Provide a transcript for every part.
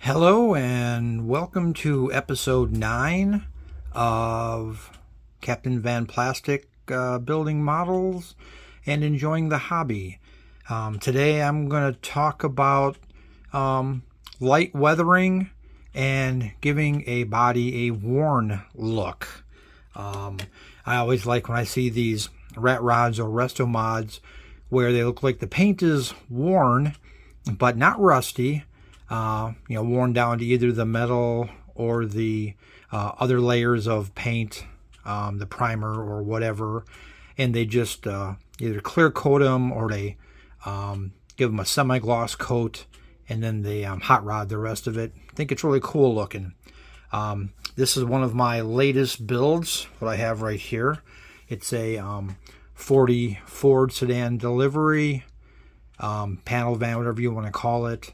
Hello and welcome to episode 9 of Captain Van Plastic building models and enjoying the hobby. Today I'm going to talk about light weathering and giving a body a worn look. I always like when I see these rat rods or resto mods where they look like the paint is worn but not rusty. Worn down to either the metal or the other layers of paint, the primer or whatever, and they just either clear coat them or they give them a semi-gloss coat and then they hot rod the rest of it. I think it's really cool looking. This is one of my latest builds, what I have right here. It's a 40 Ford sedan delivery, panel van, whatever you want to call it.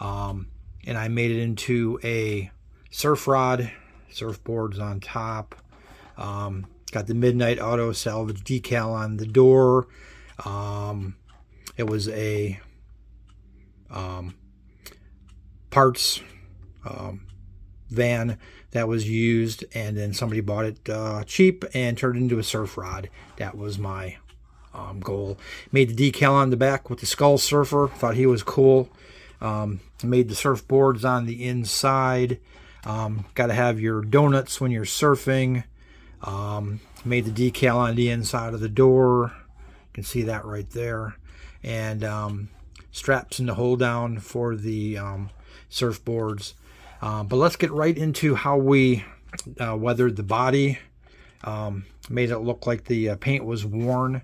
And I made it into a surf rod, surfboards on top. Got the Midnight Auto Salvage decal on the door. It was a parts van that was used, and then somebody bought it cheap and turned it into a surf rod. That was my goal. Made the decal on the back with the Skull Surfer. Thought he was cool. Made the surfboards on the inside. Got to have your donuts when you're surfing. Made the decal on the inside of the door. You can see that right there. And straps in the hold down for the surfboards. But let's get right into how we weathered the body. Made it look like the paint was worn.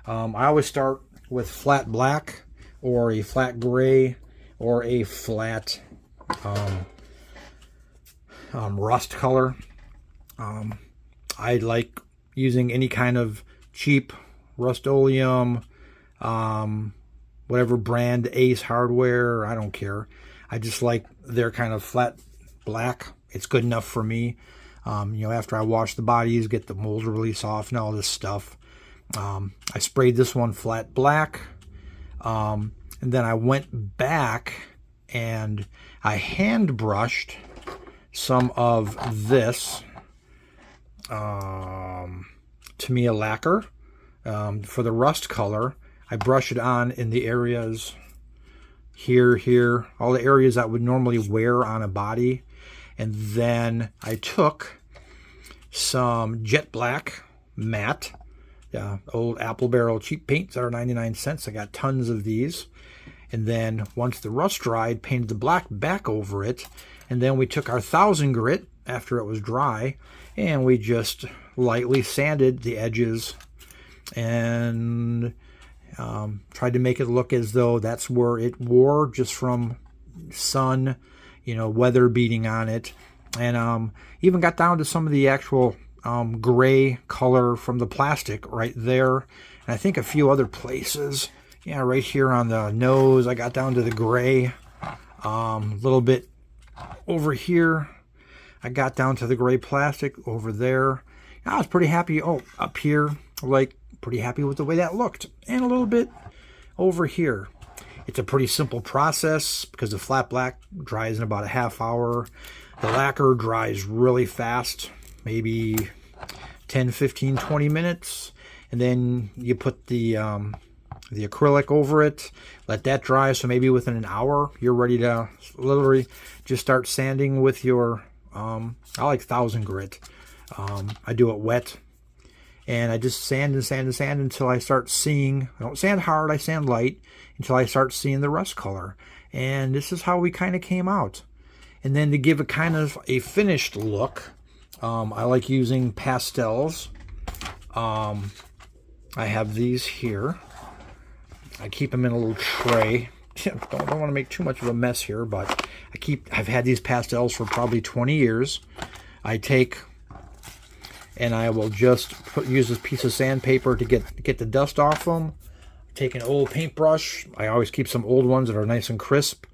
I always start with flat black or a flat gray or a flat rust color. I like using any kind of cheap Rust-Oleum, whatever brand, Ace Hardware, I don't care. I just like their kind of flat black. It's good enough for me. After I wash the bodies, get the mold release off and all this stuff. I sprayed this one flat black. And then I went back and I hand brushed some of this Tamiya lacquer for the rust color. I brush it on in the areas here, all the areas that would normally wear on a body. And then I took some jet black matte, old Apple Barrel cheap paints that are 99 cents. I got tons of these. And then once the rust dried, painted the black back over it. And then we took our 1000 grit after it was dry and we just lightly sanded the edges and tried to make it look as though that's where it wore, just from sun, weather beating on it. And even got down to some of the actual gray color from the plastic right there. And I think a few other places. Yeah, right here on the nose, I got down to the gray. A little bit over here, I got down to the gray plastic over there. I was pretty happy. Oh, up here, pretty happy with the way that looked. And a little bit over here. It's a pretty simple process because the flat black dries in about a half hour. The lacquer dries really fast, maybe 10, 15, 20 minutes. And then you put the acrylic over it, let that dry, so maybe within an hour you're ready to literally just start sanding with your I like 1000 grit. I do it wet and I just sand and sand and sand until I start seeing, I don't sand hard, I sand light until I start seeing the rust color. And this is how we kind of came out. And then to give a kind of a finished look, I like using pastels. I have these here. I keep them in a little tray. Don't want to make too much of a mess here, but I've had these pastels for probably 20 years. I take and I will just use this piece of sandpaper to get the dust off them. Take an old paintbrush. I always keep some old ones that are nice and crisp.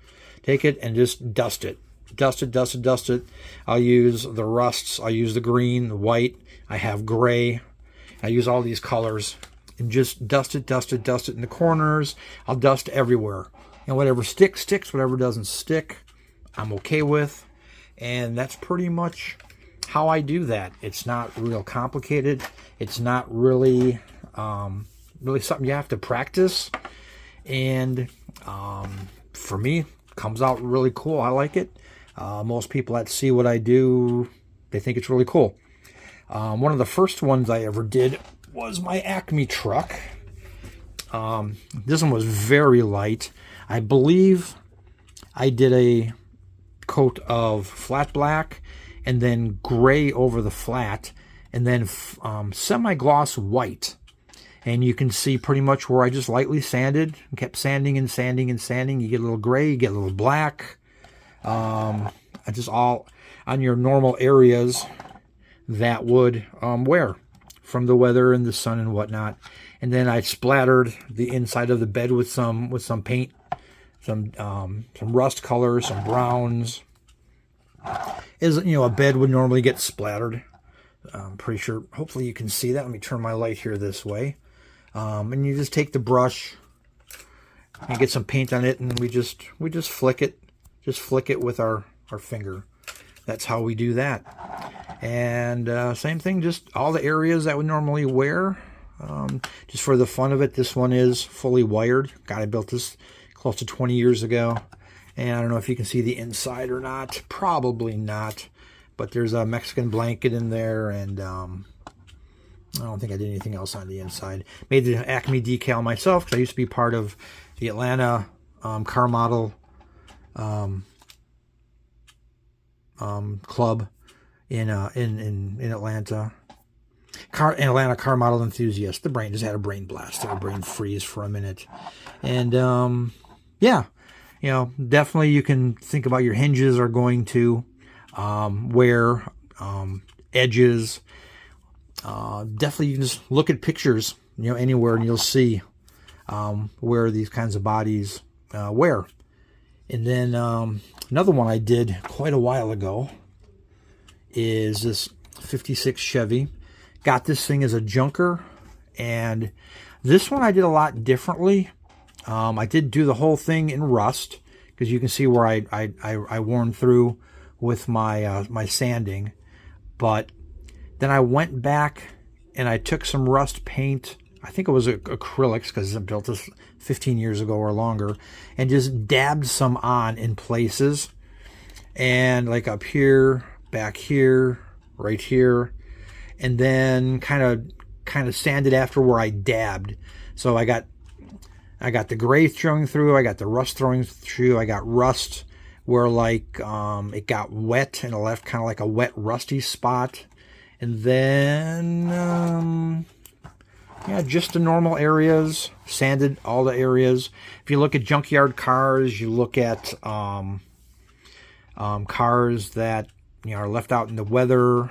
Take it and just dust it. Dust it, dust it, dust it. I'll use the rusts. I'll use the green, the white. I have gray. I use all these colors. And just dust it, dust it, dust it in the corners. I'll dust everywhere. And whatever sticks, sticks. Whatever doesn't stick, I'm okay with. And that's pretty much how I do that. It's not real complicated. It's not really really something you have to practice. And for me, comes out really cool. I like it. Most people that see what I do, they think it's really cool. One of the first ones I ever did was my Acme truck. This one was very light. I believe I did a coat of flat black and then gray over the flat and then semi-gloss white. And you can see pretty much where I just lightly sanded and kept sanding and sanding and sanding. You get a little gray, you get a little black. Just all on your normal areas that would wear from the weather and the sun and whatnot. And then I splattered the inside of the bed with some paint, some rust colors, some browns. As you know, a bed would normally get splattered. I'm pretty sure. Hopefully you can see that. Let me turn my light here this way. And you just take the brush and get some paint on it, and we just flick it. Just flick it with our finger. That's how we do that. And same thing, just all the areas that would normally wear. Just for the fun of it, this one is fully wired. God, I built this close to 20 years ago. And I don't know if you can see the inside or not. Probably not. But there's a Mexican blanket in there, and I don't think I did anything else on the inside. Made the Acme decal myself because I used to be part of the Atlanta car model club in Atlanta. Atlanta car model enthusiast. The brain just had a brain blast or a brain freeze for a minute. And yeah, you know, definitely you can think about your hinges are going to wear edges. Definitely you can just look at pictures, you know, anywhere, and you'll see where these kinds of bodies wear. And then another one I did quite a while ago is this 56 Chevy. Got this thing as a junker, and this one I did a lot differently. I did do the whole thing in rust, because you can see where I worn through with my my sanding. But then I went back and I took some rust paint. I think it was acrylics, because I built this 15 years ago or longer, and just dabbed some on in places, and like up here, back here, right here, and then kind of sanded after where I dabbed. So I got the gray throwing through, I got the rust throwing through, I got rust where like it got wet and it left kind of like a wet rusty spot, and then yeah, just the normal areas, sanded all the areas. If you look at junkyard cars, you look at cars that, you know, are left out in the weather,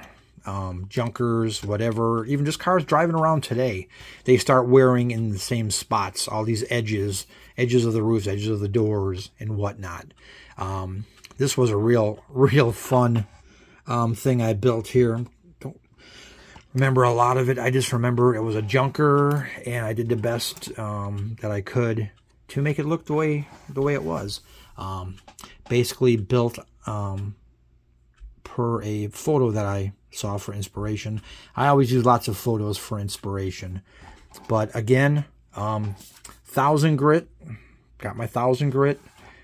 junkers, whatever, even just cars driving around today, they start wearing in the same spots, all these edges of the roofs, edges of the doors, and whatnot. This was a real fun thing I built here. Don't remember a lot of it. I just remember it was a junker, and I did the best that I could to make it look the way it was. Basically built per a photo that I saw for inspiration. I always use lots of photos for inspiration. But again, 1000 grit. Got my 1000 grit.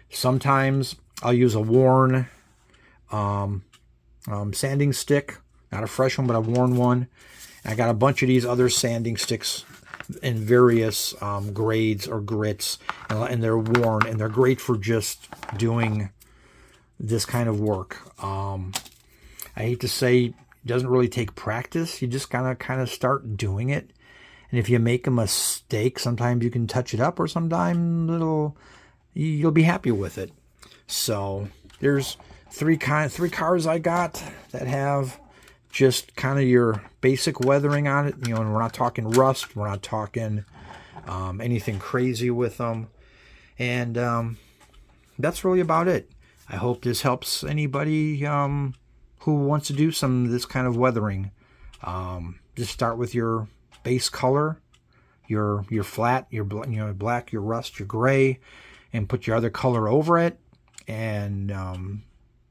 Sometimes I'll use a worn sanding stick. Not a fresh one, but a worn one. And I got a bunch of these other sanding sticks in various grades or grits. And they're worn. And they're great for just doing this kind of work. I hate to say, it doesn't really take practice. You just kind of start doing it. And if you make a mistake, sometimes you can touch it up, or sometimes you'll be happy with it. So there's three cars I got that have just kind of your basic weathering on it. You know, and we're not talking rust. We're not talking anything crazy with them. And that's really about it. I hope this helps anybody who wants to do some of this kind of weathering. Just start with your base color, your flat, your black, your rust, your gray, and put your other color over it. And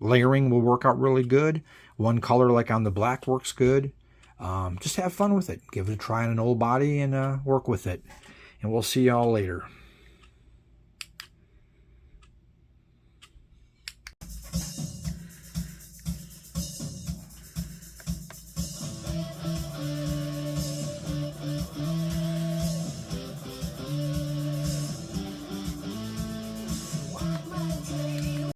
layering will work out really good. One color like on the black works good. Just have fun with it. Give it a try on an old body and work with it. And we'll see y'all later.